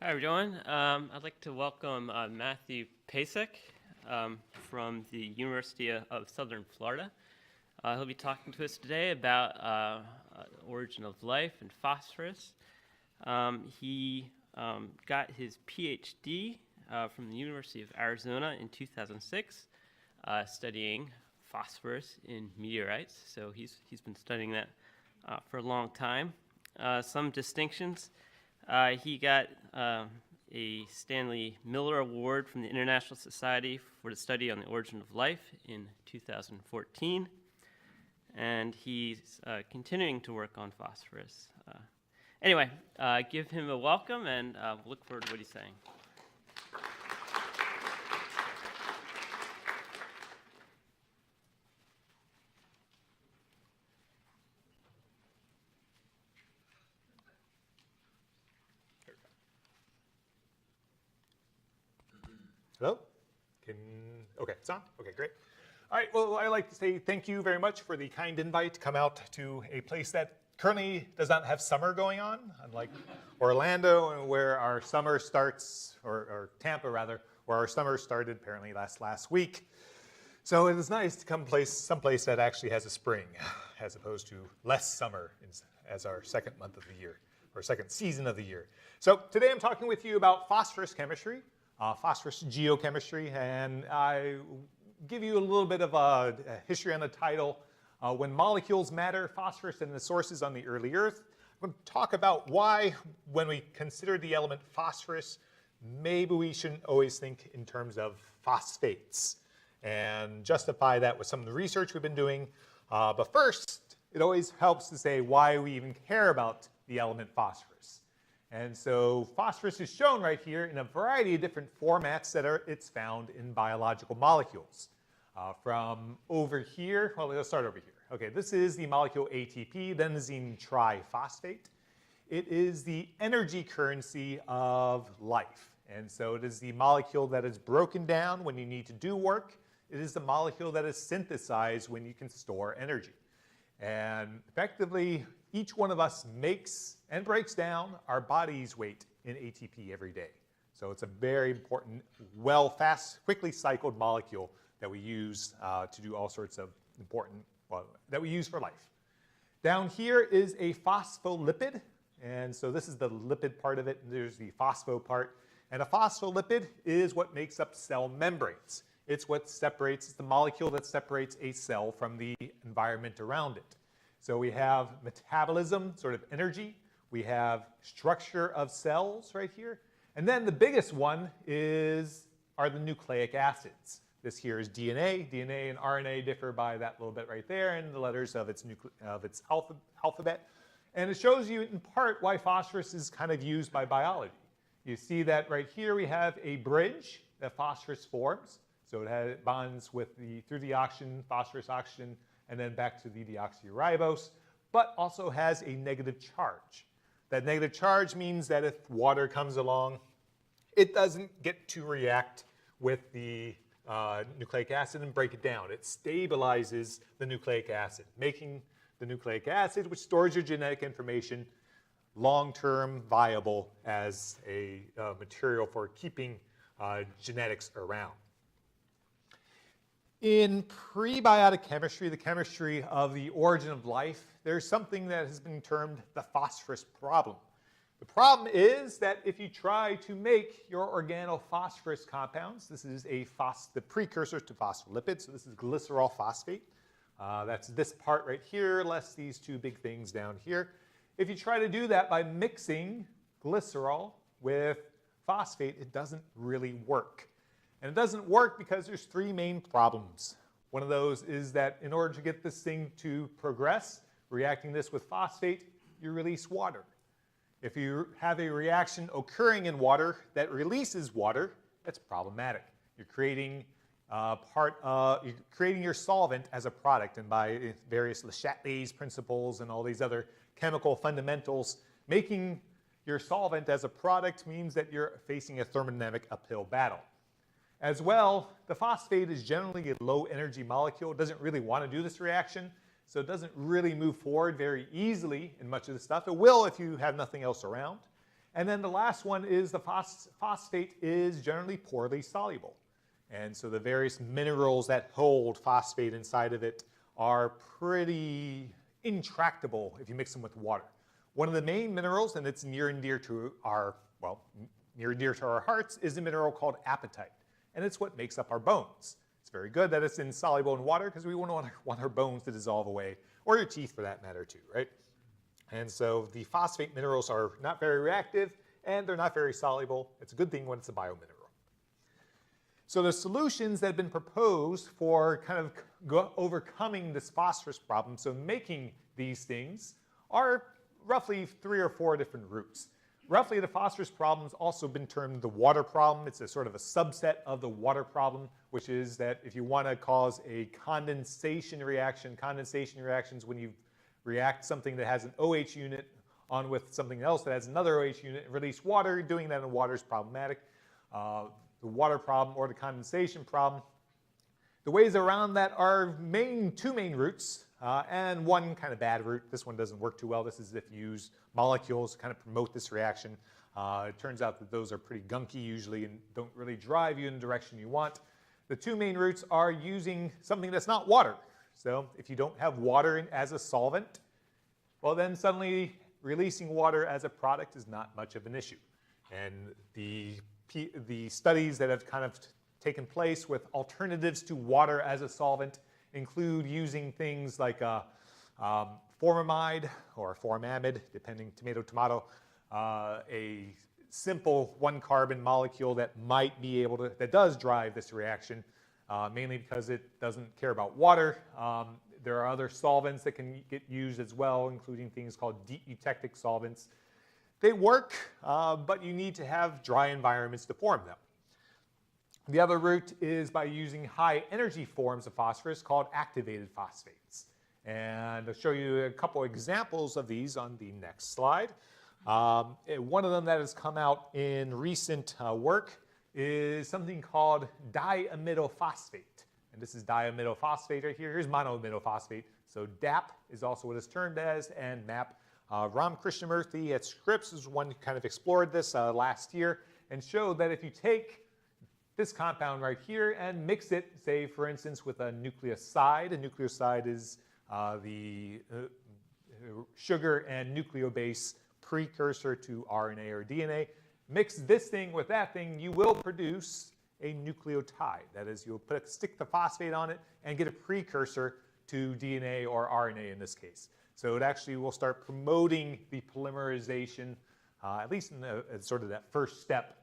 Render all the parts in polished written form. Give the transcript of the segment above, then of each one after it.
Hi, everyone. I'd like to welcome Matthew Pasek from the University of Southern Florida. He'll be talking to us today about origin of life and phosphorus. He got his PhD from the University of Arizona in 2006, studying phosphorus in meteorites. So he's been studying that for a long time. Some distinctions. He got a Stanley Miller Award from the International Society for the Study on the Origin of Life in 2014, and he's continuing to work on phosphorus. Anyway, give him a welcome, and look forward to what he's saying. Hello? Okay, it's on? Okay, great. All right, well, I'd like to say thank you very much for the kind invite to come out to a place that currently does not have summer going on, unlike Orlando, where our summer starts, or Tampa rather, where our summer started apparently last week. So it is nice to come someplace that actually has a spring, as opposed to less summer as our second month of the year, or second season of the year. So today I'm talking with you about phosphorus chemistry. Phosphorus geochemistry, and I give you a little bit of a history on the title. When molecules matter, phosphorus and the sources on the early Earth. I'm going to talk about why, when we consider the element phosphorus, maybe we shouldn't always think in terms of phosphates, and justify that with some of the research we've been doing. But first, it always helps to say why we even care about the element phosphorus. And so phosphorus is shown right here in a variety of different formats that it's found in biological molecules. From over here, well, let's start over here. Okay, this is the molecule ATP, adenosine triphosphate. It is the energy currency of life. And so it is the molecule that is broken down when you need to do work. It is the molecule that is synthesized when you can store energy. And effectively, each one of us makes and breaks down our body's weight in ATP every day. So it's a very important, quickly cycled molecule that we use to do all sorts of important, that we use for life. Down here is a phospholipid, and so this is the lipid part of it, and there's the phospho part. And a phospholipid is what makes up cell membranes. It's what separates, it's the molecule that separates a cell from the environment around it. So we have metabolism, sort of energy. We have structure of cells right here. And then the biggest one are the nucleic acids. This here is DNA. DNA and RNA differ by that little bit right there and the letters of its alphabet. And it shows you in part why phosphorus is kind of used by biology. You see that right here we have a bridge that phosphorus forms. So it bonds through the oxygen, phosphorus oxygen, and then back to the deoxyribose, but also has a negative charge. That negative charge means that if water comes along, it doesn't get to react with the nucleic acid and break it down. It stabilizes the nucleic acid, making the nucleic acid, which stores your genetic information, long-term viable as a material for keeping genetics around. In prebiotic chemistry, the chemistry of the origin of life, there's something that has been termed the phosphorus problem. The problem is that if you try to make your organophosphorus compounds, this is the precursor to phospholipids, so this is glycerol phosphate. That's this part right here, less these two big things down here. If you try to do that by mixing glycerol with phosphate, it doesn't really work. And it doesn't work because there's three main problems. One of those is that in order to get this thing to progress, reacting this with phosphate, you release water. If you have a reaction occurring in water that releases water, that's problematic. You're creating your solvent as a product, and by various Le Chatelier's principles and all these other chemical fundamentals, making your solvent as a product means that you're facing a thermodynamic uphill battle. As well, the phosphate is generally a low energy molecule. It doesn't really want to do this reaction, so it doesn't really move forward very easily in much of the stuff. It will if you have nothing else around. And then the last one is the phosphate is generally poorly soluble. And so the various minerals that hold phosphate inside of it are pretty intractable if you mix them with water. One of the main minerals, and it's near and dear to our, well, near and dear to our hearts, is a mineral called apatite. And it's what makes up our bones. It's very good that it's insoluble in water because we wouldn't want our bones to dissolve away, or your teeth for that matter too, right? And so the phosphate minerals are not very reactive and they're not very soluble. It's a good thing when it's a biomineral. So the solutions that have been proposed for kind of overcoming this phosphorus problem, so making these things, are roughly 3 or 4 different routes. Roughly, the phosphorus problem has also been termed the water problem. It's a sort of a subset of the water problem, which is that if you want to cause a condensation reactions when you react something that has an OH unit on with something else that has another OH unit and release water, doing that in water is problematic. The water problem or the condensation problem. The ways around that are two main routes and one kind of bad route. This one doesn't work too well. This is if you use molecules to kind of promote this reaction. It turns out that those are pretty gunky usually and don't really drive you in the direction you want. The 2 main routes are using something that's not water. So if you don't have water as a solvent, well then suddenly releasing water as a product is not much of an issue. And the studies that have kind of taken place with alternatives to water as a solvent include using things like formamide or formamide, depending tomato, a simple 1-carbon molecule that might be able to, that does drive this reaction, mainly because it doesn't care about water. There are other solvents that can get used as well, including things called eutectic solvents. They work, but you need to have dry environments to form them. The other route is by using high energy forms of phosphorus called activated phosphates. And I'll show you a couple examples of these on the next slide. One of them that has come out in recent work is something called diamidophosphate. And this is diamidophosphate right here. Here's monoamidophosphate. So DAP is also what it's termed as, and MAP. Ram Krishnamurthy at Scripps is one who kind of explored this last year and showed that if you take this compound right here and mix it, say for instance, with a nucleoside is the sugar and nucleobase precursor to RNA or DNA. Mix this thing with that thing, you will produce a nucleotide. That is, you'll stick the phosphate on it and get a precursor to DNA or RNA in this case. So it actually will start promoting the polymerization, at least in sort of that first step,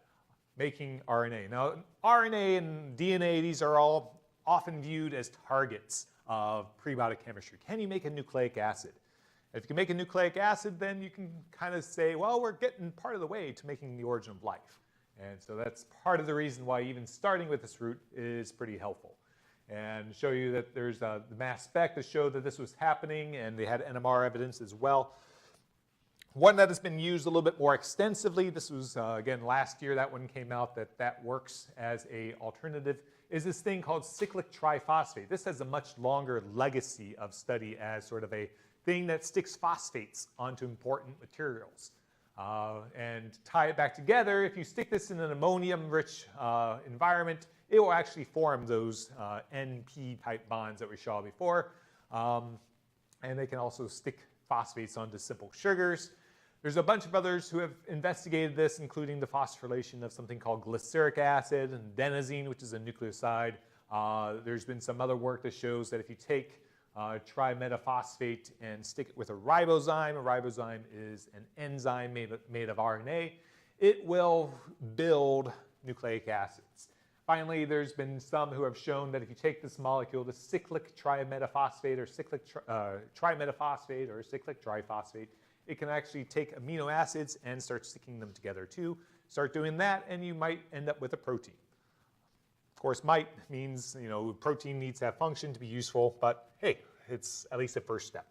making RNA. Now, RNA and DNA, these are all often viewed as targets of prebiotic chemistry. Can you make a nucleic acid? If you can make a nucleic acid, then you can kind of say, well, we're getting part of the way to making the origin of life. And so that's part of the reason why even starting with this route is pretty helpful. And show you that there's the mass spec to show that this was happening, and they had NMR evidence as well. One that has been used a little bit more extensively, this was, again, last year, that one came out that works as a alternative, is this thing called cyclic triphosphate. This has a much longer legacy of study as sort of a thing that sticks phosphates onto important materials. And tie it back together, if you stick this in an ammonium-rich environment, it will actually form those NP-type bonds that we saw before. And they can also stick phosphates onto simple sugars. There's a bunch of others who have investigated this, including the phosphorylation of something called glyceric acid and adenosine, which is a nucleoside. There's been some other work that shows that if you take trimetaphosphate and stick it with a ribozyme is an enzyme made of RNA, it will build nucleic acids. Finally, there's been some who have shown that if you take this molecule, the cyclic trimetaphosphate or cyclic trimetaphosphate or cyclic triphosphate, it can actually take amino acids and start sticking them together too. Start doing that and you might end up with a protein. Of course, might means, you know, protein needs to have function to be useful, but hey, it's at least a first step.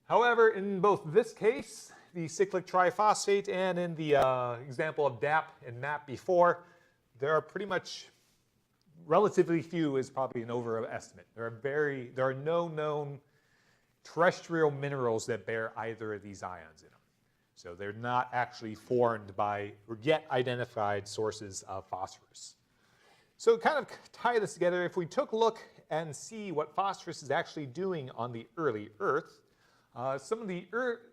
However, in both this case, the cyclic triphosphate, and in the example of DAP and MAP before, there are pretty much relatively few is probably an overestimate. There are no known terrestrial minerals that bear either of these ions in them. So they're not actually formed by or yet identified sources of phosphorus. So to kind of tie this together, if we took a look and see what phosphorus is actually doing on the early Earth, some of the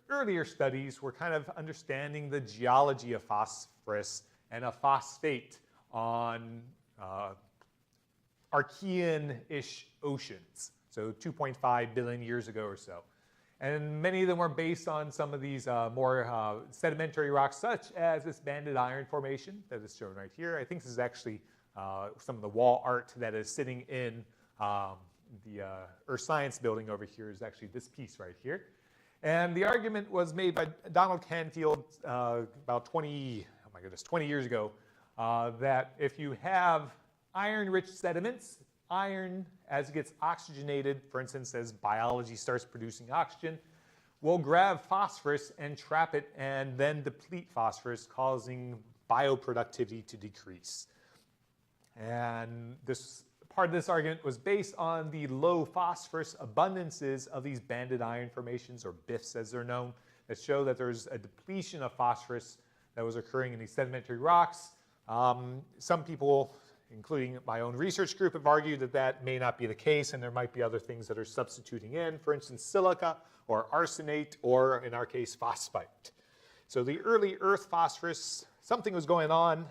earlier studies were kind of understanding the geology of phosphorus and a phosphate on Archean-ish oceans, so 2.5 billion years ago or so. And many of them were based on some of these more sedimentary rocks, such as this banded iron formation that is shown right here. I think this is actually some of the wall art that is sitting in the Earth Science building over here is actually this piece right here. And the argument was made by Donald Canfield about 20 years ago, that if you have iron-rich sediments, iron, as it gets oxygenated, for instance, as biology starts producing oxygen, will grab phosphorus and trap it and then deplete phosphorus, causing bioproductivity to decrease. And this part of this argument was based on the low phosphorus abundances of these banded iron formations, or BIFs as they're known, that show that there's a depletion of phosphorus that was occurring in these sedimentary rocks. Some people, including my own research group, have argued that that may not be the case and there might be other things that are substituting in, for instance, silica or arsenate, or in our case, phosphite. So the early Earth phosphorus, something was going on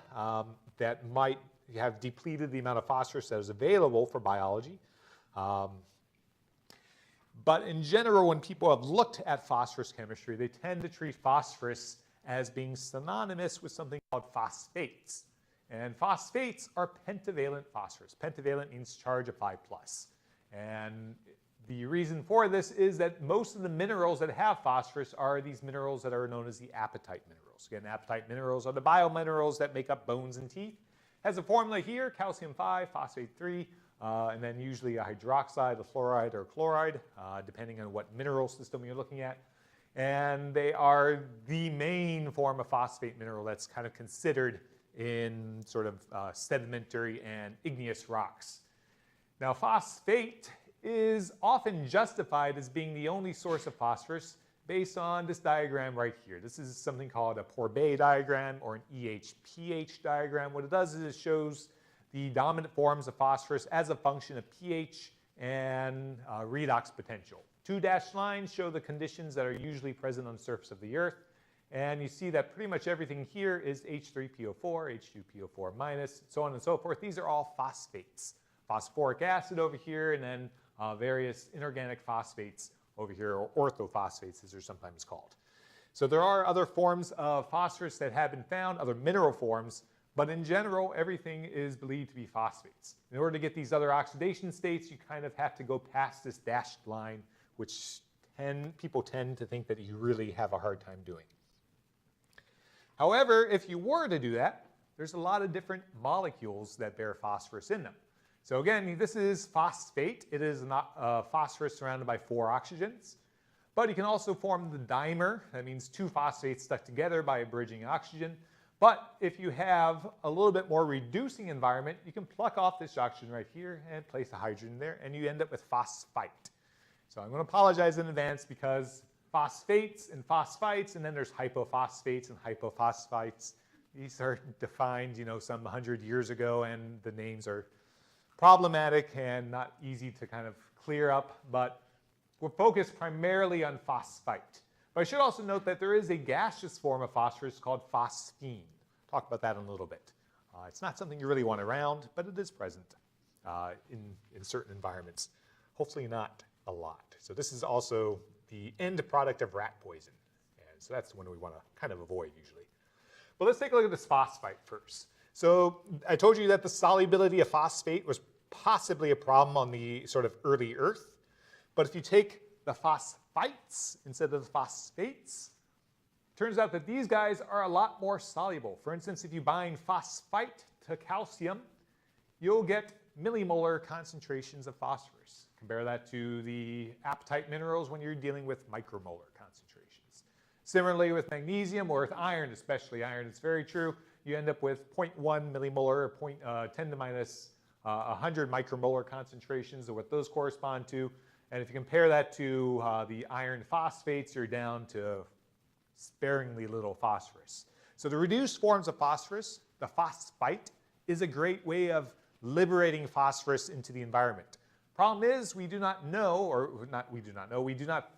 that might have depleted the amount of phosphorus that was available for biology. But in general, when people have looked at phosphorus chemistry, they tend to treat phosphorus as being synonymous with something called phosphates. And phosphates are pentavalent phosphorus. Pentavalent means charge of 5+. And the reason for this is that most of the minerals that have phosphorus are these minerals that are known as the apatite minerals. Again, apatite minerals are the biominerals that make up bones and teeth. Has a formula here, calcium 5, phosphate 3, and then usually a hydroxide, a fluoride, or a chloride, depending on what mineral system you're looking at. And they are the main form of phosphate mineral that's kind of considered in sort of sedimentary and igneous rocks. Now, phosphate is often justified as being the only source of phosphorus based on this diagram right here. This is something called a Pourbaix diagram or an EH-pH diagram. What it does is it shows the dominant forms of phosphorus as a function of pH and redox potential. Two dashed lines show the conditions that are usually present on the surface of the Earth. And you see that pretty much everything here is H3PO4, H2PO4-, so on and so forth. These are all phosphates. Phosphoric acid over here, and then various inorganic phosphates over here, or orthophosphates as they're sometimes called. So there are other forms of phosphorus that have been found, other mineral forms, but in general, everything is believed to be phosphates. In order to get these other oxidation states, you kind of have to go past this dashed line, which people tend to think that you really have a hard time doing. However, if you were to do that, there's a lot of different molecules that bear phosphorus in them. So again, this is phosphate. It is not phosphorus surrounded by 4 oxygens. But you can also form the dimer. That means 2 phosphates stuck together by a bridging oxygen. But if you have a little bit more reducing environment, you can pluck off this oxygen right here and place a hydrogen there, and you end up with phosphite. So I'm going to apologize in advance because phosphates and phosphites, and then there's hypophosphates and hypophosphites. These are defined, some 100 years ago, and the names are problematic and not easy to kind of clear up, but we're focused primarily on phosphite. But I should also note that there is a gaseous form of phosphorus called phosphine. Talk about that in a little bit. It's not something you really want around, but it is present in certain environments. Hopefully not a lot. So this is also the end product of rat poison. And so that's the one we want to kind of avoid usually. But let's take a look at this phosphite first. So I told you that the solubility of phosphate was possibly a problem on the sort of early Earth. But if you take the phosphites instead of the phosphates, it turns out that these guys are a lot more soluble. For instance, if you bind phosphite to calcium, you'll get millimolar concentrations of phosphorus. Compare that to the apatite minerals when you're dealing with micromolar concentrations. Similarly with magnesium or with iron, especially iron, it's very true. You end up with 0.1 millimolar or 10 to minus 100 micromolar concentrations of what those correspond to. And if you compare that to the iron phosphates, you're down to sparingly little phosphorus. So the reduced forms of phosphorus, the phosphite, is a great way of liberating phosphorus into the environment. Problem is, we do not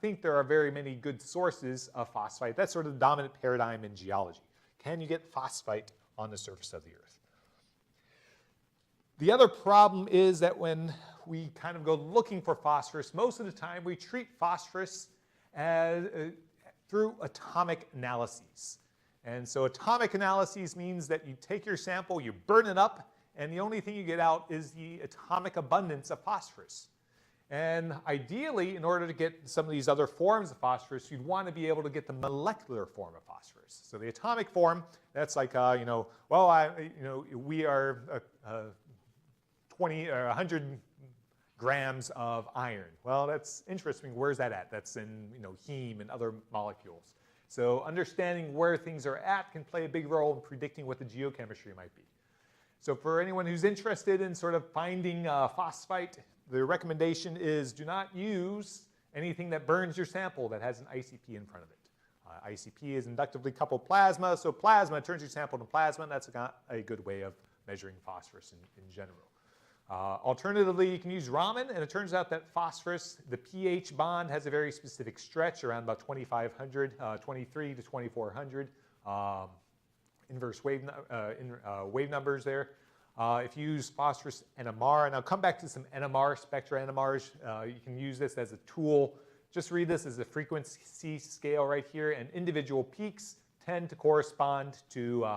think there are very many good sources of phosphite. That's sort of the dominant paradigm in geology. Can you get phosphite on the surface of the Earth? The other problem is that when we kind of go looking for phosphorus, most of the time we treat phosphorus as, through atomic analyses. And so atomic analyses means that you take your sample, you burn it up, and the only thing you get out is the atomic abundance of phosphorus. And ideally, in order to get some of these other forms of phosphorus, you'd want to be able to get the molecular form of phosphorus. So the atomic form, that's like, we are 20 or 100 grams of iron. Well, that's interesting. Where's that at? That's in heme and other molecules. So understanding where things are at can play a big role in predicting what the geochemistry might be. So for anyone who's interested in sort of finding phosphite, the recommendation is do not use anything that burns your sample that has an ICP in front of it. ICP is inductively coupled plasma, so plasma turns your sample to plasma, and that's a good way of measuring phosphorus in general. Alternatively, you can use Raman, and it turns out that phosphorus, the pH bond has a very specific stretch around about 2500, 23 to 2400 inverse wave numbers there. If you use phosphorus NMR, and I'll come back to some NMR, spectra NMRs, you can use this as a tool. Just read this as a frequency scale right here, and individual peaks tend to correspond to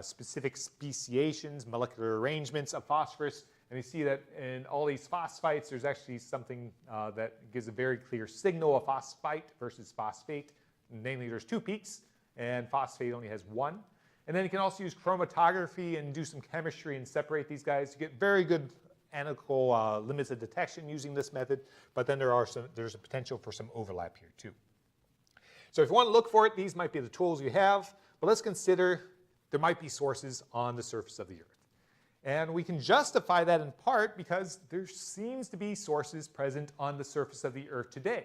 specific speciations, molecular arrangements of phosphorus. And you see that in all these phosphites, there's actually something that gives a very clear signal of phosphite versus phosphate. Namely, there's 2 peaks, and phosphate only has 1. And then you can also use chromatography and do some chemistry and separate these guys. You get very good analytical limits of detection using this method, but then there's a potential for some overlap here too. So if you want to look for it, these might be the tools you have, but let's consider there might be sources on the surface of the Earth. And we can justify that in part because there seems to be sources present on the surface of the Earth today.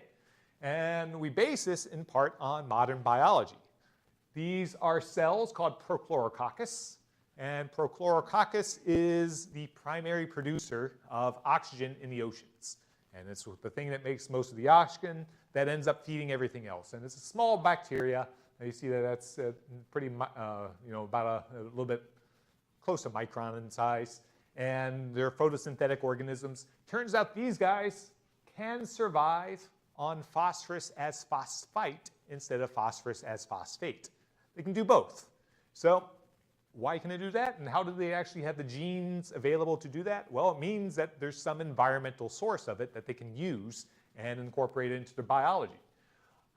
And we base this in part on modern biology. These are cells called Prochlorococcus, and Prochlorococcus is the primary producer of oxygen in the oceans. And it's the thing that makes most of the oxygen that ends up feeding everything else. And it's a small bacteria. You see that that's pretty, about a little bit close to micron in size. And they're photosynthetic organisms. Turns out these guys can survive on phosphorus as phosphite instead of phosphorus as phosphate. They can do both. So why can they do that? And how do they actually have the genes available to do that? Well, it means that there's some environmental source of it that they can use and incorporate into their biology.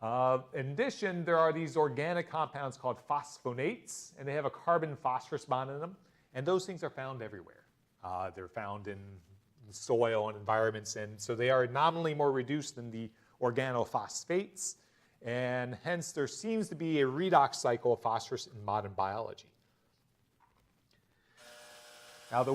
In addition, there are these organic compounds called phosphonates, and they have a carbon-phosphorus bond in them, and those things are found everywhere. They're found in soil and environments, and so they are nominally more reduced than the organophosphates, and hence there seems to be a redox cycle of phosphorus in modern biology. Now the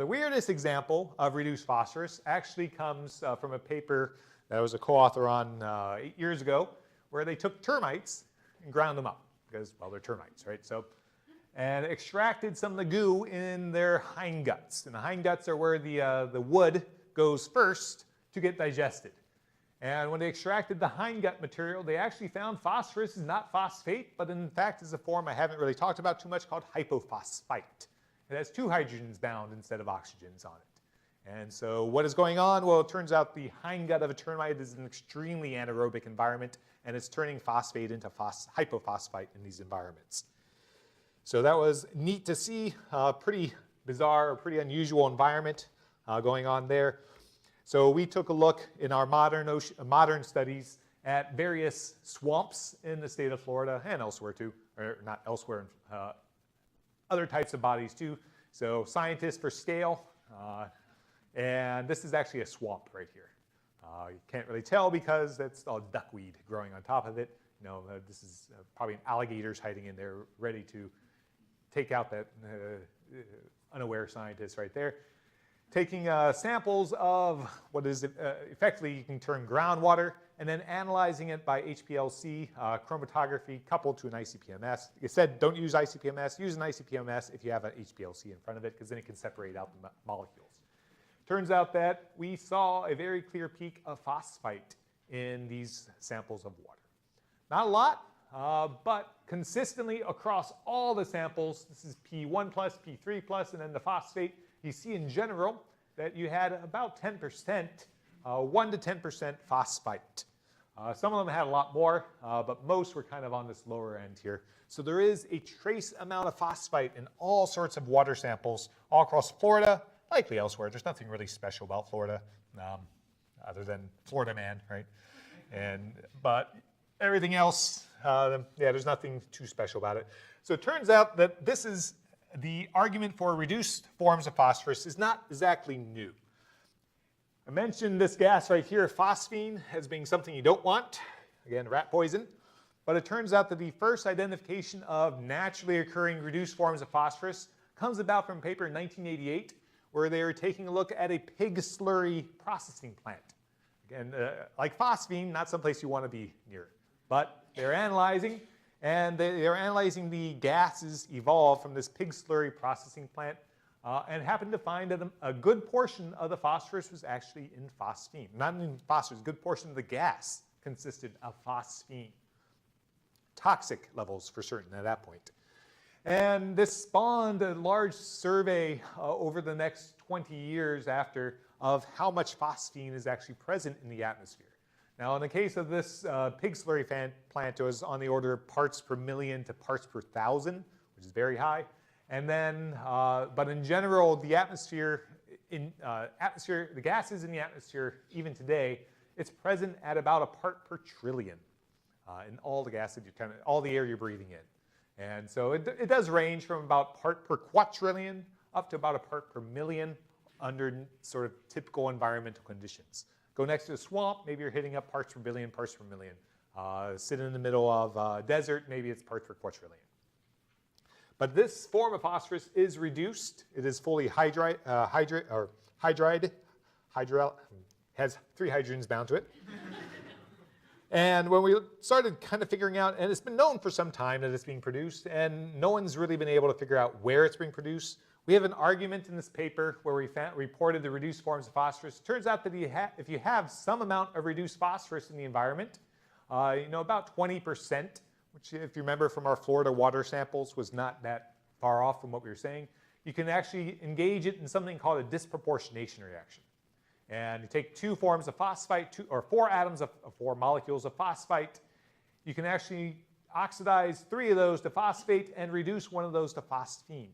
weirdest example of reduced phosphorus actually comes from a paper that I was a co-author on 8 years ago, where they took termites and ground them up because, well, they're termites, right? So, and extracted some of the goo in their hindguts. And the hindguts are where the wood goes first to get digested. And when they extracted the hindgut material, they actually found phosphorus is not phosphate, but in fact is a form I haven't really talked about too much called hypophosphite. It has 2 hydrogens bound instead of oxygens on it. And so what is going on? Well, it turns out the hindgut of a termite is an extremely anaerobic environment, and it's turning phosphate into hypophosphite in these environments. So that was neat to see, pretty bizarre, pretty unusual environment going on there. So we took a look in our modern studies at various swamps in the state of Florida and elsewhere too, or not elsewhere, other types of bodies too. So scientists for scale, and this is actually a swamp right here. You can't really tell because that's all duckweed growing on top of it. This is probably alligators hiding in there ready to take out that unaware scientist right there. taking samples of what is effectively you can term groundwater, and then analyzing it by HPLC chromatography coupled to an ICP-MS. Like I said, don't use ICP-MS. Use an ICP-MS if you have an HPLC in front of it, because then it can separate out the molecules. Turns out that we saw a very clear peak of phosphite in these samples of water. Not a lot, but consistently across all the samples, this is P1+, P3+, and then the phosphate, you see in general that you had about 10%, 1 to 10% phosphite. Some of them had a lot more, but most were kind of on this lower end here. So there is a trace amount of phosphite in all sorts of water samples all across Florida, likely elsewhere. There's nothing really special about Florida, other than Florida man, right? But everything else, yeah, there's nothing too special about it. So it turns out that this is the argument for reduced forms of phosphorus is not exactly new. I mentioned this gas right here, phosphine, as being something you don't want. Again, rat poison. But it turns out that the first identification of naturally occurring reduced forms of phosphorus comes about from a paper in 1988, where they were taking a look at a pig slurry processing plant. Again, like phosphine, not someplace you want to be near. But they're analyzing, and they're analyzing the gases evolved from this pig slurry processing plant, and happened to find that a good portion of the phosphorus was actually in phosphine. Not in phosphorus, a good portion of the gas consisted of phosphine. Toxic levels for certain at that point. And this spawned a large survey over the next 20 years after of how much phosphine is actually present in the atmosphere. Now, in the case of this pig slurry plant, it was on the order of parts per million to parts per thousand, which is very high. And then, but in general, the atmosphere, the gases in the atmosphere, even today, it's present at about a part per trillion in all the gas that all the air you're breathing in. And so it does range from about part per quadrillion up to about a part per million under sort of typical environmental conditions. Go next to a swamp, maybe you're hitting up parts per billion, parts per million. Sit in the middle of a desert, maybe it's parts per quadrillion. But this form of phosphorus is reduced. It is fully hydride, has 3 hydrogens bound to it. And when we started kind of figuring out, and it's been known for some time that it's being produced, and no one's really been able to figure out where it's being produced. We have an argument in this paper where we reported the reduced forms of phosphorus. It turns out that if you have some amount of reduced phosphorus in the environment, about 20%, which if you remember from our Florida water samples was not that far off from what we were saying, you can actually engage it in something called a disproportionation reaction. And you take 2 forms of phosphite, 4 atoms of 4 molecules of phosphite. You can actually oxidize 3 of those to phosphate and reduce 1 of those to phosphine.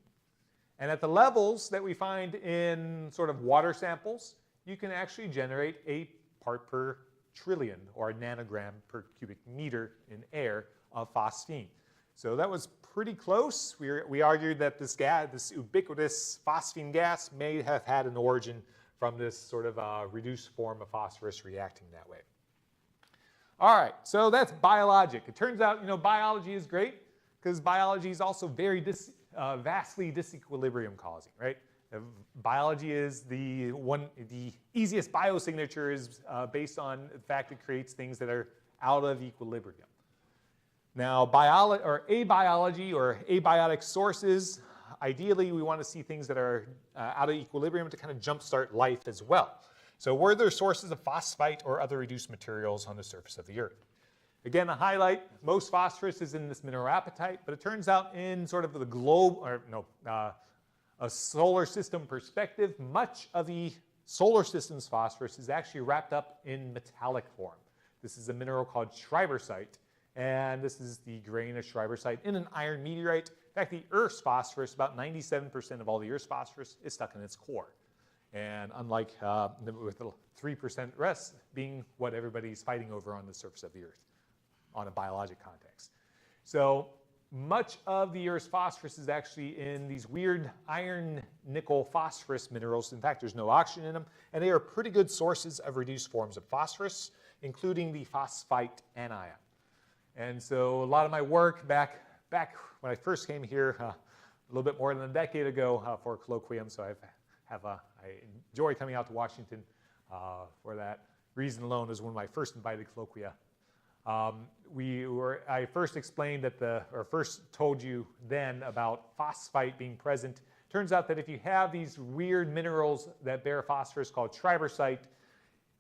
And at the levels that we find in sort of water samples, you can actually generate a part per trillion or a nanogram per cubic meter in air of phosphine. So that was pretty close. We argued that this gas, this ubiquitous phosphine gas, may have had an origin from this sort of reduced form of phosphorus reacting that way. All right, so that's biologic. It turns out, biology is great because biology is also very vastly disequilibrium causing, right? Biology is the easiest biosignature is based on the fact it creates things that are out of equilibrium. Now, abiotic or abiotic sources, ideally we want to see things that are out of equilibrium to kind of jumpstart life as well. So were there sources of phosphite or other reduced materials on the surface of the Earth? Again, a highlight, most phosphorus is in this mineral apatite, but it turns out in sort of the globe, a solar system perspective, much of the solar system's phosphorus is actually wrapped up in metallic form. This is a mineral called schreibersite, and this is the grain of schreibersite in an iron meteorite. In fact, the Earth's phosphorus, about 97% of all the Earth's phosphorus is stuck in its core. And unlike with the 3% rest being what everybody's fighting over on the surface of the Earth on a biologic context. So much of the Earth's phosphorus is actually in these weird iron nickel phosphorus minerals. In fact, there's no oxygen in them, and they are pretty good sources of reduced forms of phosphorus, including the phosphite anion. And so a lot of my work back when I first came here, a little bit more than a decade ago for Colloquium, so I've I enjoy coming out to Washington for that reason alone. It was one of my first invited colloquia. I first explained that or first told you then about phosphite being present. Turns out that if you have these weird minerals that bear phosphorus called triphosphate,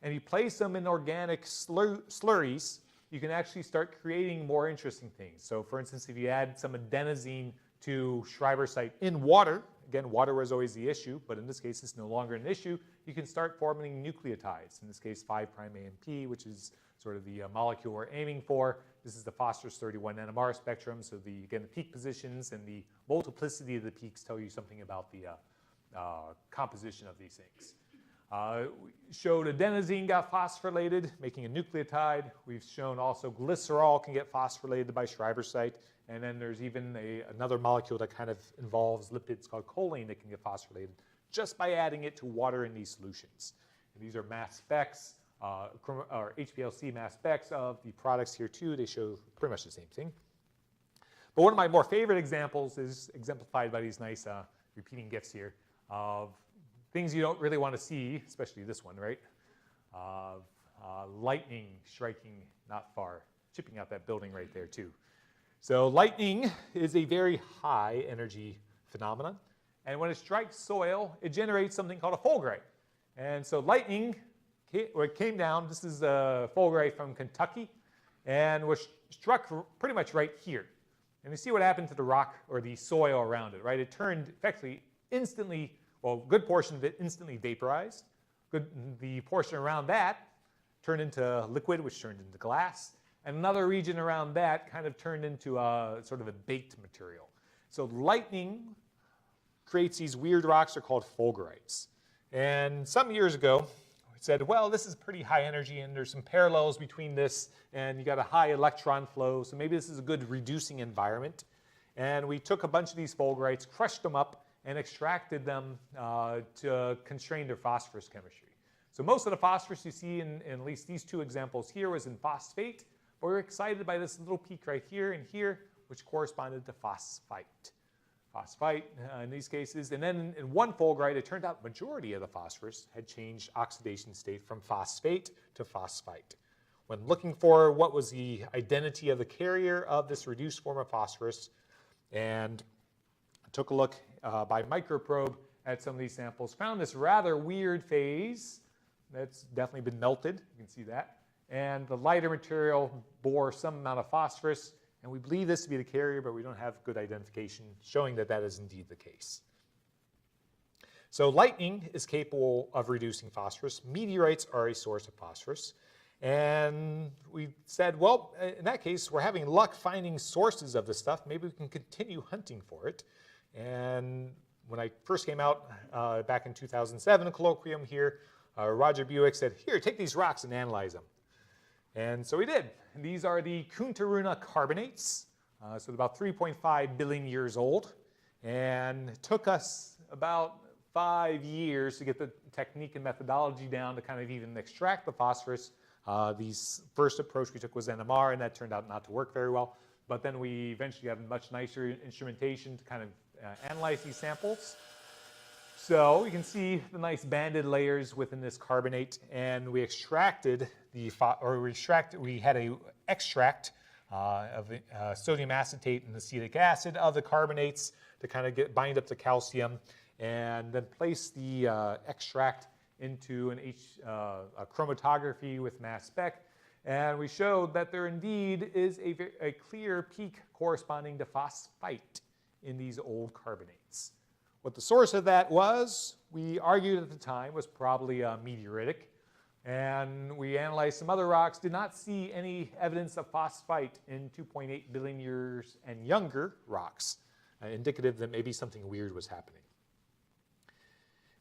and you place them in organic slurries, you can actually start creating more interesting things. So for instance, if you add some adenosine to triphosphate in water, again, water was always the issue, but in this case, it's no longer an issue, you can start forming nucleotides. In this case, 5' AMP, which is sort of the molecule we're aiming for. This is the phosphorus 31 NMR spectrum. So again, the peak positions and the multiplicity of the peaks tell you something about the composition of these things. We showed adenosine got phosphorylated, making a nucleotide. We've shown also glycerol can get phosphorylated by triphosphate. And then there's even another molecule that kind of involves lipids called choline that can get phosphorylated just by adding it to water in these solutions. And these are mass specs, or HPLC mass specs of the products here too. They show pretty much the same thing. But one of my more favorite examples is exemplified by these nice repeating GIFs here of things you don't really want to see, especially this one, right? Lightning striking not far, chipping out that building right there too. So lightning is a very high energy phenomenon. And when it strikes soil, it generates something called a fulgurite. And so lightning, it came down, this is a fulgurite from Kentucky, and was struck pretty much right here. And you see what happened to the rock or the soil around it, right? It turned effectively instantly, well, a good portion of it instantly vaporized. The portion around that turned into liquid, which turned into glass. And another region around that kind of turned into sort of a baked material. So lightning creates these weird rocks. They're called fulgurites. And some years ago, we said, well, this is pretty high energy, and there's some parallels between this, and you got a high electron flow, so maybe this is a good reducing environment. And we took a bunch of these fulgurites, crushed them up, and extracted them to constrain their phosphorus chemistry. So most of the phosphorus you see in at least these two examples here was in phosphate, but we're excited by this little peak right here and here, which corresponded to phosphite. Phosphite in these cases. And then in one fulgurite, it turned out majority of the phosphorus had changed oxidation state from phosphate to phosphite. When looking for what was the identity of the carrier of this reduced form of phosphorus, and took a look by microprobe at some of these samples, found this rather weird phase that's definitely been melted. You can see that. And the lighter material bore some amount of phosphorus, and we believe this to be the carrier, but we don't have good identification showing that that is indeed the case. So lightning is capable of reducing phosphorus. Meteorites are a source of phosphorus. And we said, well, in that case, we're having luck finding sources of this stuff. Maybe we can continue hunting for it. And when I first came out back in 2007, a colloquium here, Roger Buick said, here, take these rocks and analyze them. And so we did. And these are the Kuntaruna carbonates, so about 3.5 billion years old. And it took us about 5 years to get the technique and methodology down to kind of even extract the phosphorus. The first approach we took was NMR, and that turned out not to work very well. But then we eventually got much nicer instrumentation to kind of analyze these samples. So you can see the nice banded layers within this carbonate, and we extracted we had an extract of sodium acetate and acetic acid of the carbonates to kind of bind up the calcium, and then place the extract into a chromatography with mass spec, and we showed that there indeed is a clear peak corresponding to phosphite in these old carbonates. What the source of that was, we argued at the time, was probably meteoritic. And we analyzed some other rocks, did not see any evidence of phosphite in 2.8 billion years and younger rocks, indicative that maybe something weird was happening.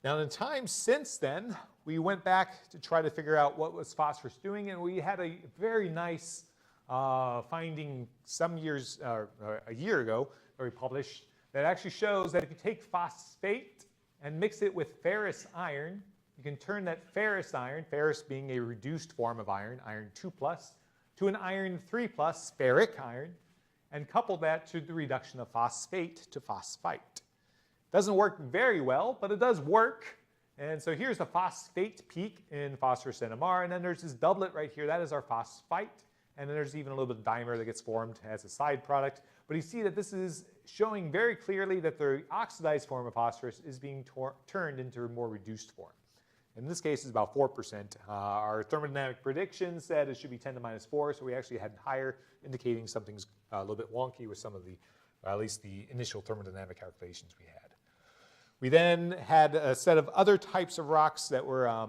Now, in the time since then, we went back to try to figure out what was phosphorus doing, and we had a very nice finding some years, a year ago, that we published, that actually shows that if you take phosphate and mix it with ferrous iron, you can turn that ferrous iron, ferrous being a reduced form of iron, iron 2+, to an iron 3+, ferric iron, and couple that to the reduction of phosphate to phosphite. Doesn't work very well, but it does work. And so here's the phosphate peak in phosphorus NMR, and then there's this doublet right here. That is our phosphite. And then there's even a little bit of dimer that gets formed as a side product. But you see that this is showing very clearly that the oxidized form of phosphorus is being turned into a more reduced form. In this case, it's about 4%. Our thermodynamic prediction said it should be 10 to minus 4, so we actually had higher, indicating something's a little bit wonky with some of the, at least the initial thermodynamic calculations we had. We then had a set of other types of rocks that were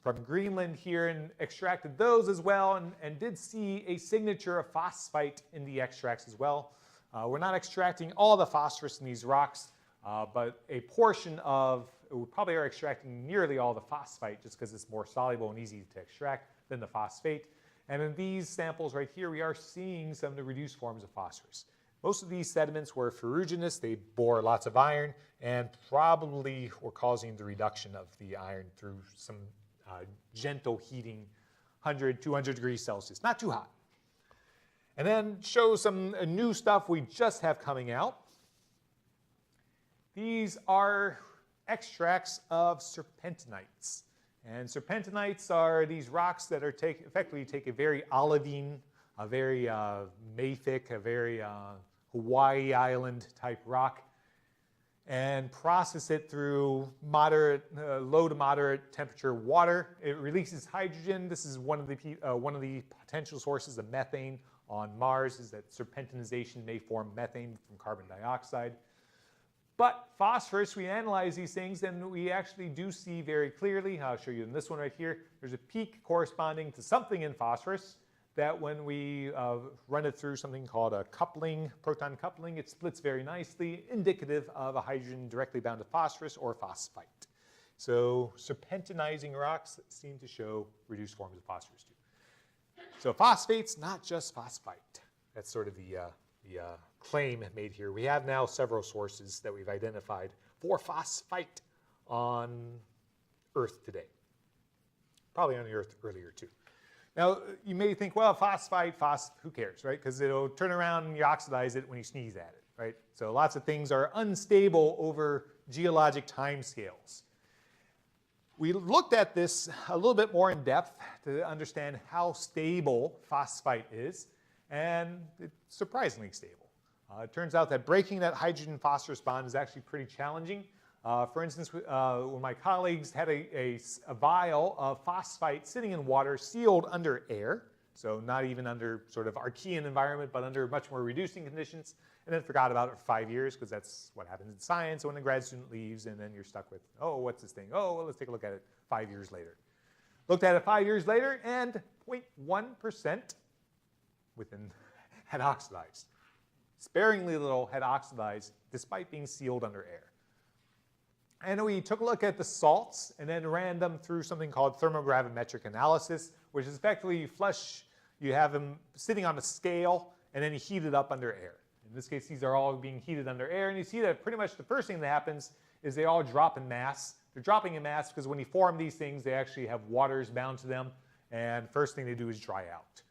from Greenland here and extracted those as well, and did see a signature of phosphite in the extracts as well. We're not extracting all the phosphorus in these rocks, but a portion of, we probably are extracting nearly all the phosphite just because it's more soluble and easy to extract than the phosphate. And in these samples right here, we are seeing some of the reduced forms of phosphorus. Most of these sediments were ferruginous. They bore lots of iron and probably were causing the reduction of the iron through some gentle heating, 100, 200 degrees Celsius, not too hot. And then show some new stuff we just have coming out. These are extracts of serpentinites. And serpentinites are these rocks that are effectively take a very olivine, a very mafic, a very Hawaii Island type rock, and process it through low to moderate temperature water. It releases hydrogen. This is one of the potential sources of methane on Mars, is that serpentinization may form methane from carbon dioxide. But phosphorus, we analyze these things, and we actually do see very clearly, I'll show you in this one right here, there's a peak corresponding to something in phosphorus that when we run it through something called a coupling, proton coupling, it splits very nicely, indicative of a hydrogen directly bound to phosphorus or phosphite. So serpentinizing rocks seem to show reduced forms of phosphorus too. So phosphates, not just phosphite. That's sort of the claim made here. We have now several sources that we've identified for phosphite on Earth today. Probably on the Earth earlier too. Now, you may think, well, phosphite, who cares, right? Because it'll turn around and you oxidize it when you sneeze at it, right? So lots of things are unstable over geologic time scales. We looked at this a little bit more in depth to understand how stable phosphite is, and it's surprisingly stable. It turns out that breaking that hydrogen-phosphorus bond is actually pretty challenging. For instance, when my colleagues had a vial of phosphite sitting in water sealed under air, so not even under sort of Archean environment, but under much more reducing conditions, and then forgot about it for 5 years, because that's what happens in science when a grad student leaves, and then you're stuck with, oh, what's this thing? Oh, well, let's take a look at it 5 years later. Looked at it 5 years later, and 0.1% had oxidized. Sparingly little had oxidized, despite being sealed under air. And we took a look at the salts and then ran them through something called thermogravimetric analysis, which is effectively you have them sitting on a scale and then you heat it up under air. In this case, these are all being heated under air, and you see that pretty much the first thing that happens is they all drop in mass. They're dropping in mass because when you form these things, they actually have waters bound to them, and first thing they do is dry out.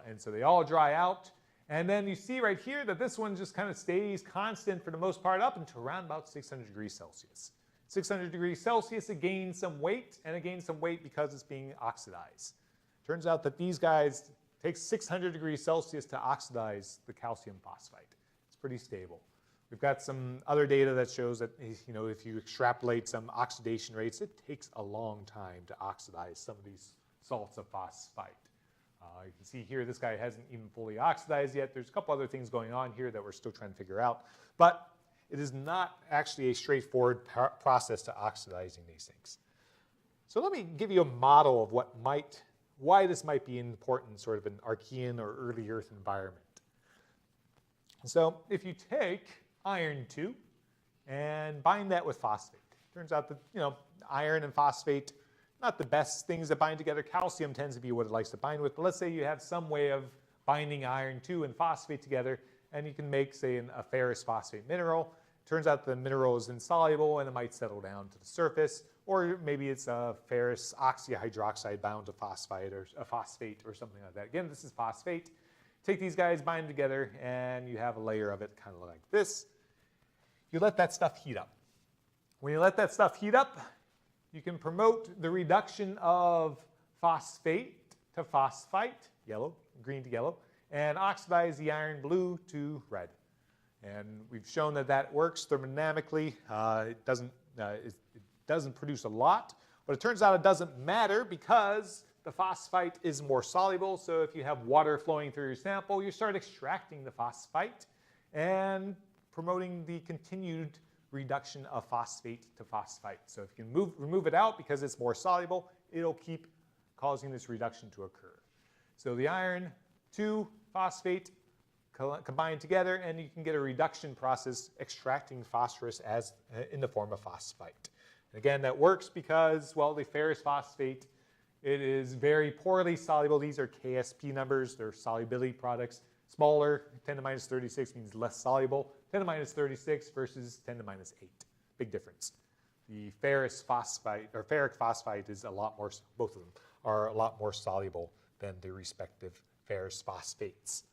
And so they all dry out. And then you see right here that this one just kind of stays constant for the most part up until around about 600 degrees Celsius. 600 degrees Celsius, it gains some weight, and it gains some weight because it's being oxidized. Turns out that these guys take 600 degrees Celsius to oxidize the calcium phosphite. It's pretty stable. We've got some other data that shows that, you know, if you extrapolate some oxidation rates, it takes a long time to oxidize some of these salts of phosphite. You can see here this guy hasn't even fully oxidized yet. There's a couple other things going on here that we're still trying to figure out. But it is not actually a straightforward process to oxidizing these things. So let me give you a model of why this might be important sort of an Archean or early Earth environment. So if you take iron 2 and bind that with phosphate, turns out that, you know, iron and phosphate, not the best things that bind together. Calcium tends to be what it likes to bind with, but let's say you have some way of binding iron 2 and phosphate together, and you can make, say, a ferrous phosphate mineral. Turns out the mineral is insoluble and it might settle down to the surface, or maybe it's a ferrous oxyhydroxide bound to phosphite or a phosphate or something like that. Again, this is phosphate. Take these guys, bind together, and you have a layer of it kind of like this. You let that stuff heat up. When you let that stuff heat up, you can promote the reduction of phosphate to phosphite, yellow, green to yellow, and oxidize the iron blue to red. And we've shown that that works thermodynamically. It doesn't produce a lot, but it turns out it doesn't matter because the phosphite is more soluble. So if you have water flowing through your sample, you start extracting the phosphite and promoting the continued reduction of phosphate to phosphite. So if you can remove it out because it's more soluble, it'll keep causing this reduction to occur. So the iron to phosphate combine together, and you can get a reduction process extracting phosphorus as in the form of phosphite. And again, that works because, well, the ferrous phosphate, it is very poorly soluble. These are KSP numbers. They're solubility products. Smaller, 10 to the minus 36 means less soluble. 10 to the minus 36 versus 10 to the minus 8. Big difference. The ferrous phosphite, or ferric phosphite, is a lot more, both of them are a lot more soluble than the respective ferrous phosphates.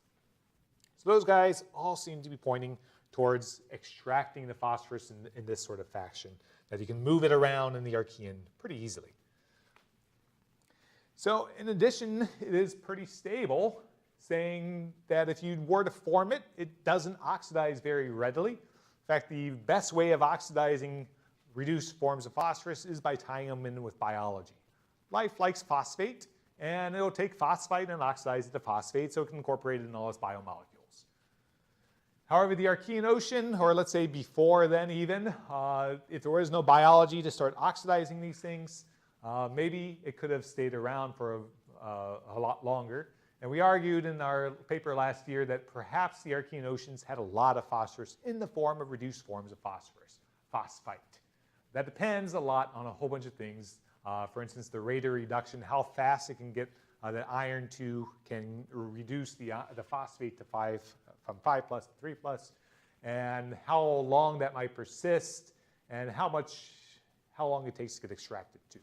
So those guys all seem to be pointing towards extracting the phosphorus in this sort of fashion, that you can move it around in the Archean pretty easily. So in addition, it is pretty stable, saying that if you were to form it, it doesn't oxidize very readily. In fact, the best way of oxidizing reduced forms of phosphorus is by tying them in with biology. Life likes phosphate, and it'll take phosphite and oxidize it to phosphate so it can incorporate it in all its biomolecules. However, the Archean Ocean, or let's say before then even, if there was no biology to start oxidizing these things, maybe it could have stayed around for a lot longer. And we argued in our paper last year that perhaps the Archean Oceans had a lot of phosphorus in the form of reduced forms of phosphorus, phosphite. That depends a lot on a whole bunch of things. For instance, the rate of reduction, how fast it can get the iron can reduce the phosphate to from 5 plus to 3 plus, and how long that might persist, and how long it takes to get extracted to.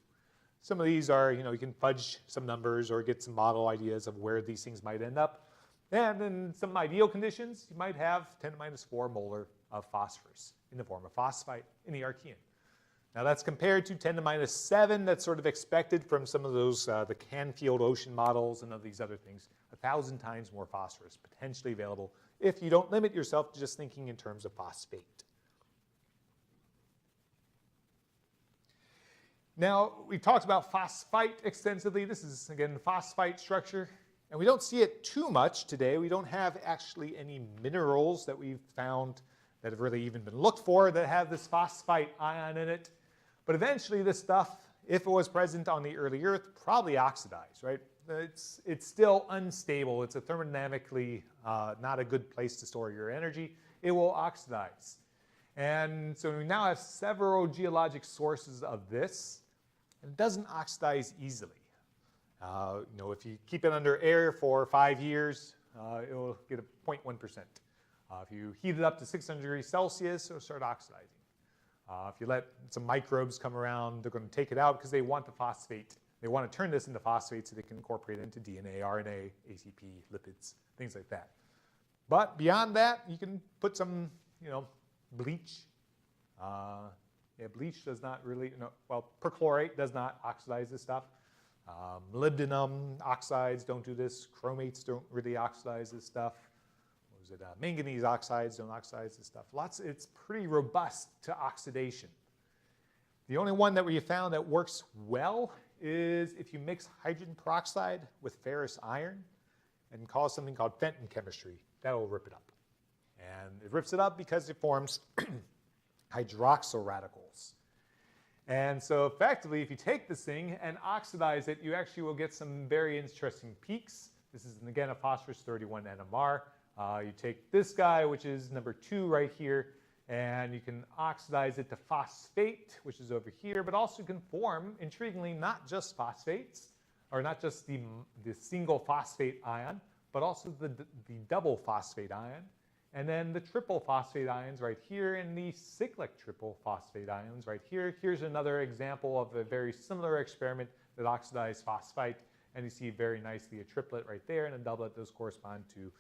Some of these are, you can fudge some numbers or get some model ideas of where these things might end up. And in some ideal conditions, you might have 10 to minus 4 molar of phosphorus in the form of phosphite in the Archean. Now that's compared to 10 to minus 7 that's sort of expected from some of those, the Canfield ocean models and of these other things. 1,000 times more phosphorus potentially available if you don't limit yourself to just thinking in terms of phosphate. Now, we talked about phosphite extensively. This is, again, the phosphite structure. And we don't see it too much today. We don't have actually any minerals that we've found that have really even been looked for that have this phosphite ion in it. But eventually this stuff, if it was present on the early Earth, probably oxidized, right? It's still unstable. It's a thermodynamically not a good place to store your energy. It will oxidize. And so we now have several geologic sources of this. And it doesn't oxidize easily. If you keep it under air for 5 years, it will get a 0.1%. If you heat it up to 600 degrees Celsius, it'll start oxidizing. If you let some microbes come around, they're going to take it out because they want the phosphate. They want to turn this into phosphate so they can incorporate it into DNA, RNA, ATP, lipids, things like that. But beyond that, you can put some, bleach. Bleach does not really, perchlorate does not oxidize this stuff. Molybdenum oxides don't do this. Chromates don't really oxidize this stuff. Manganese oxides don't oxidize this stuff. It's pretty robust to oxidation. The only one that we have found that works well is if you mix hydrogen peroxide with ferrous iron and cause something called Fenton Chemistry. That'll rip it up. And it rips it up because it forms hydroxyl radicals. And so effectively, if you take this thing and oxidize it, you actually will get some very interesting peaks. This is, again, a phosphorus 31 NMR. You take this guy, which is number 2 right here, and you can oxidize it to phosphate, which is over here, but also can form, intriguingly, not just phosphates, or not just the single phosphate ion, but also the double phosphate ion, and then the triple phosphate ions right here, and the cyclic triple phosphate ions right here. Here's another example of a very similar experiment that oxidized phosphite, and you see very nicely a triplet right there, and a doublet. Those correspond to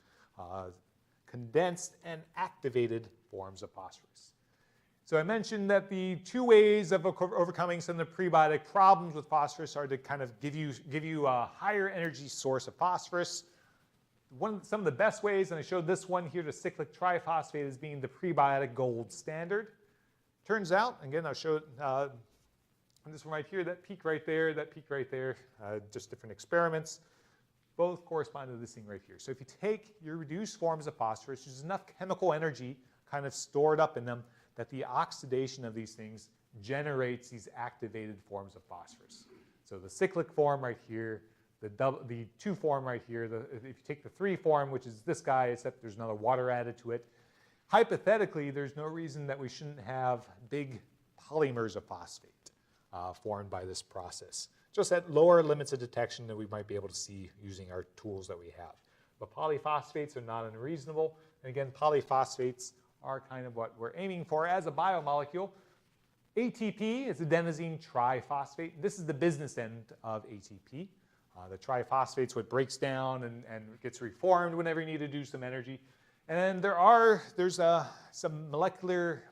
condensed and activated forms of phosphorus. So I mentioned that the two ways of overcoming some of the prebiotic problems with phosphorus are to kind of give you a higher energy source of phosphorus. Some of the best ways, and I showed this one here, the cyclic triphosphate, as being the prebiotic gold standard. Turns out, again, I'll show it, this one right here, that peak right there, just different experiments, both correspond to this thing right here. So if you take your reduced forms of phosphorus, there's enough chemical energy kind of stored up in them that the oxidation of these things generates these activated forms of phosphorus. So the cyclic form right here, the 2 form right here, if you take the 3 form, which is this guy, except there's another water added to it, hypothetically, there's no reason that we shouldn't have big polymers of phosphate formed by this process. Just at lower limits of detection that we might be able to see using our tools that we have. But polyphosphates are not unreasonable. And again, polyphosphates are kind of what we're aiming for as a biomolecule. ATP is adenosine triphosphate. This is the business end of ATP. The triphosphate is what breaks down and gets reformed whenever you need to do some energy. And there's some molecular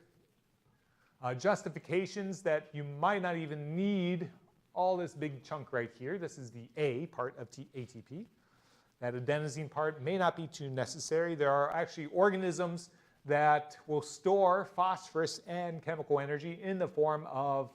justifications that you might not even need all this big chunk right here. This is the A part of ATP. That adenosine part may not be too necessary. There are actually organisms that will store phosphorus and chemical energy in the form of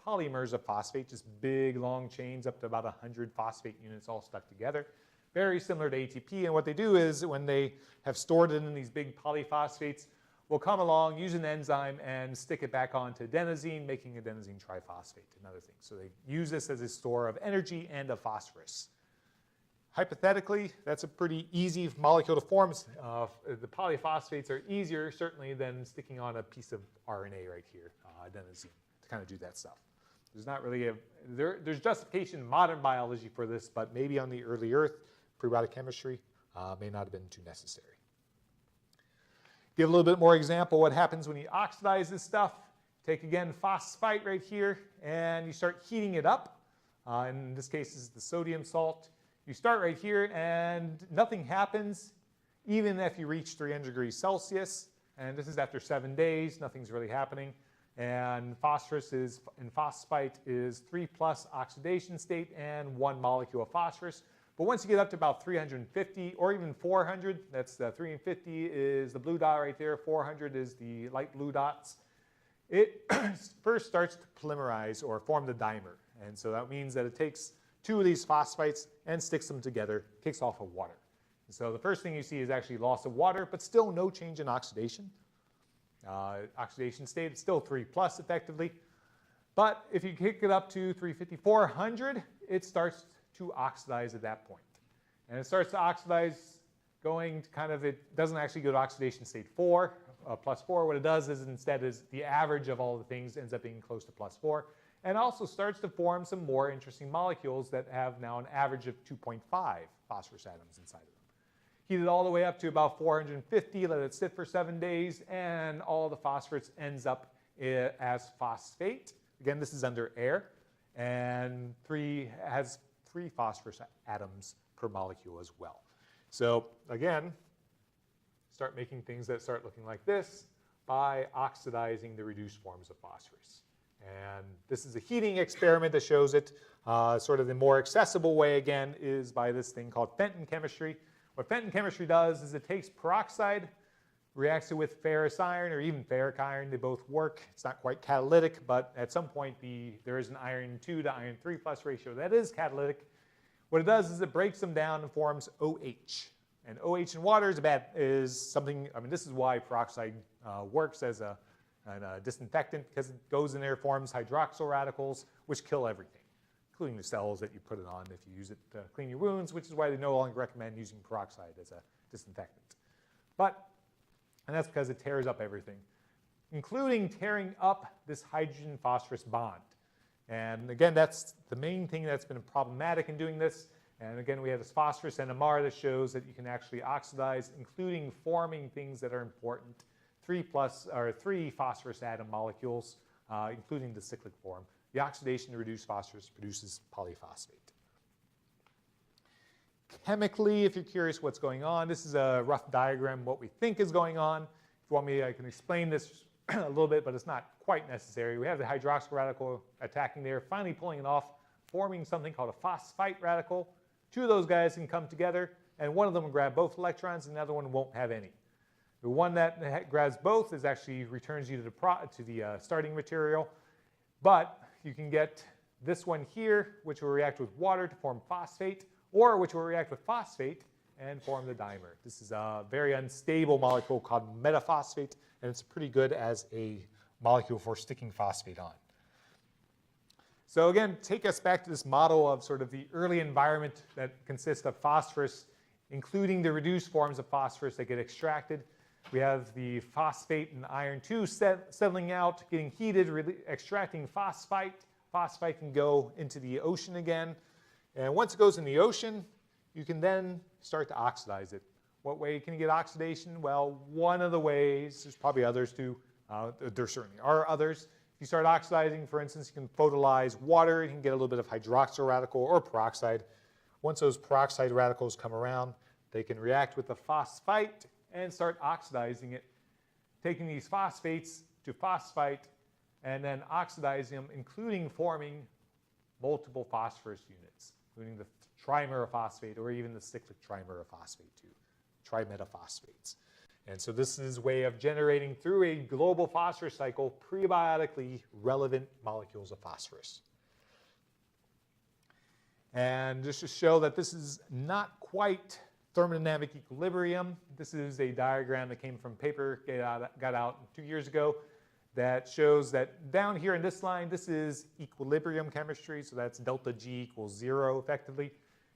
polymers of phosphate, just big long chains up to about 100 phosphate units all stuck together. Very similar to ATP, and what they do is when they have stored it in these big polyphosphates, will come along, use an enzyme, and stick it back onto adenosine, making adenosine triphosphate, another thing. So they use this as a store of energy and of phosphorus. Hypothetically, that's a pretty easy molecule to form. The polyphosphates are easier, certainly, than sticking on a piece of RNA right here, adenosine, to kind of do that stuff. There's not really there's justification in modern biology for this, but maybe on the early Earth, prebiotic chemistry may not have been too necessary. Give a little bit more example what happens when you oxidize this stuff. Take again phosphite right here, and you start heating it up. In this case, this is the sodium salt. You start right here, and nothing happens, even if you reach 300 degrees Celsius. And this is after 7 days. Nothing's really happening. And phosphorus in phosphite is 3+ oxidation state and 1 molecule of phosphorus. But once you get up to about 350 or even 400, that's 350 is the blue dot right there, 400 is the light blue dots. It first starts to polymerize or form the dimer. And so that means that it takes 2 of these phosphites and sticks them together, kicks off of water. And so the first thing you see is actually loss of water, but still no change in oxidation. Oxidation state, it's still 3+ effectively. But if you kick it up to 350, 400, it starts to oxidize at that point. And it starts to oxidize going to kind of, it doesn't actually go to oxidation state 4, +4. What it does is instead is the average of all the things ends up being close to +4. And also starts to form some more interesting molecules that have now an average of 2.5 phosphorus atoms inside of them. Heat it all the way up to about 450, let it sit for 7 days, and all the phosphorus ends up as phosphate. Again, this is under air, and has 3 phosphorus atoms per molecule as well. So again, start making things that start looking like this by oxidizing the reduced forms of phosphorus. And this is a heating experiment that shows it. Sort of the more accessible way, again, is by this thing called Fenton Chemistry. What Fenton Chemistry does is it takes peroxide, reacts it with ferrous iron or even ferric iron. They both work. It's not quite catalytic, but at some point there is an iron 2 to iron 3+ ratio that is catalytic. What it does is it breaks them down and forms OH. And OH in water is something, I mean, this is why peroxide works as a disinfectant, because it goes in there, forms hydroxyl radicals, which kill everything, including the cells that you put it on if you use it to clean your wounds, which is why they no longer recommend using peroxide as a disinfectant. And that's because it tears up everything, including tearing up this hydrogen-phosphorus bond. And again, that's the main thing that's been problematic in doing this. And again, we have this phosphorus NMR that shows that you can actually oxidize, including forming things that are important, 3 phosphorus atom molecules, including the cyclic form. The oxidation to reduce phosphorus produces polyphosphate. Chemically, if you're curious what's going on, this is a rough diagram of what we think is going on. If you want me, I can explain this a little bit, but it's not quite necessary. We have the hydroxyl radical attacking there, finally pulling it off, forming something called a phosphite radical. Two of those guys can come together, and one of them will grab both electrons, and the other one won't have any. The one that grabs both is actually returns you to the starting material, but you can get this one here, which will react with water to form phosphate, or which will react with phosphate and form the dimer. This is a very unstable molecule called metaphosphate, and it's pretty good as a molecule for sticking phosphate on. So again, take us back to this model of sort of the early environment that consists of phosphorus, including the reduced forms of phosphorus that get extracted. We have the phosphate and iron 2 settling out, getting heated, extracting phosphite. Phosphite can go into the ocean again. And once it goes in the ocean, you can then start to oxidize it. What way can you get oxidation? Well, one of the ways, there's probably others too, there certainly are others. If you start oxidizing, for instance, you can photolyze water, you can get a little bit of hydroxyl radical or peroxide. Once those peroxide radicals come around, they can react with the phosphite and start oxidizing it, taking these phosphates to phosphite and then oxidizing them, including forming multiple phosphorus units, including the trimer phosphate or even the cyclic trimer phosphate too, trimetaphosphates. And so this is a way of generating through a global phosphorus cycle prebiotically relevant molecules of phosphorus. And just to show that this is not quite thermodynamic equilibrium, this is a diagram that came from paper got out 2 years ago that shows that down here in this line, this is equilibrium chemistry, so that's delta G equals 0 effectively.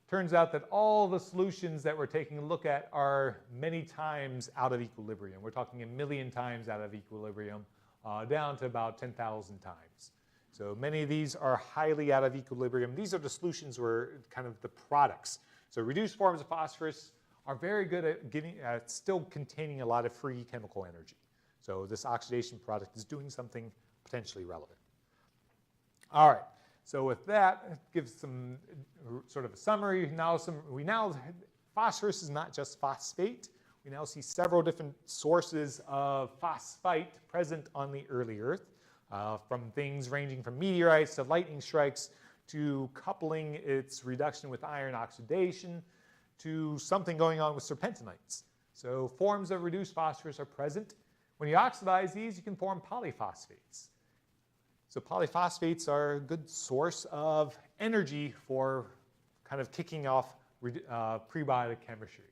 Turns out that all the solutions that we're taking a look at are many times out of equilibrium. We're talking a million times out of equilibrium, down to about 10,000 times. So many of these are highly out of equilibrium. These are the solutions where kind of the products. So reduced forms of phosphorus are very good at still containing a lot of free chemical energy. So this oxidation product is doing something potentially relevant. All right. So with that, it gives some sort of a summary. Phosphorus is not just phosphate. We now see several different sources of phosphite present on the early Earth, from things ranging from meteorites to lightning strikes to coupling its reduction with iron oxidation to something going on with serpentinites. So forms of reduced phosphorus are present. When you oxidize these, you can form polyphosphates. So polyphosphates are a good source of energy for kind of kicking off prebiotic chemistry.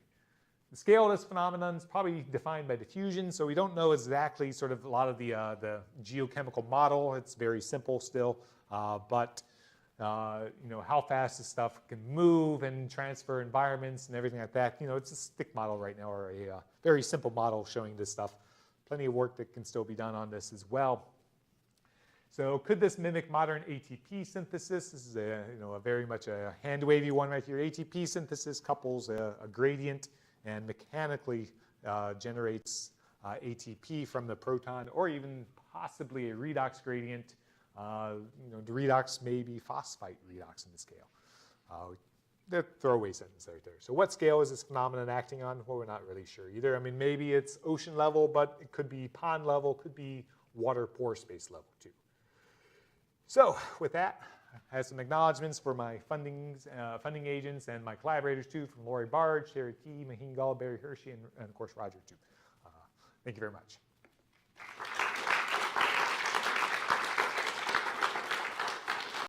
The scale of this phenomenon is probably defined by diffusion, so we don't know exactly sort of a lot of the geochemical model. It's very simple still, but you know, how fast this stuff can move and transfer environments and everything like that. You know, it's a stick model right now, or a very simple model showing this stuff. Plenty of work that can still be done on this as well. So could this mimic modern ATP synthesis? This is a very much a hand-wavy one right here. ATP synthesis couples a gradient and mechanically generates ATP from the proton, or even possibly a redox gradient. The redox may be phosphite redox in the scale. The throwaway sentence right there. So what scale is this phenomenon acting on? Well, we're not really sure either. I mean, maybe it's ocean level, but it could be pond level, could be water pore space level too. So with that, I have some acknowledgments for my funding agents and my collaborators too, from Lori Bard, Sherry Key, Maheen Gall, Barry Hershey, and of course Roger too. Thank you very much.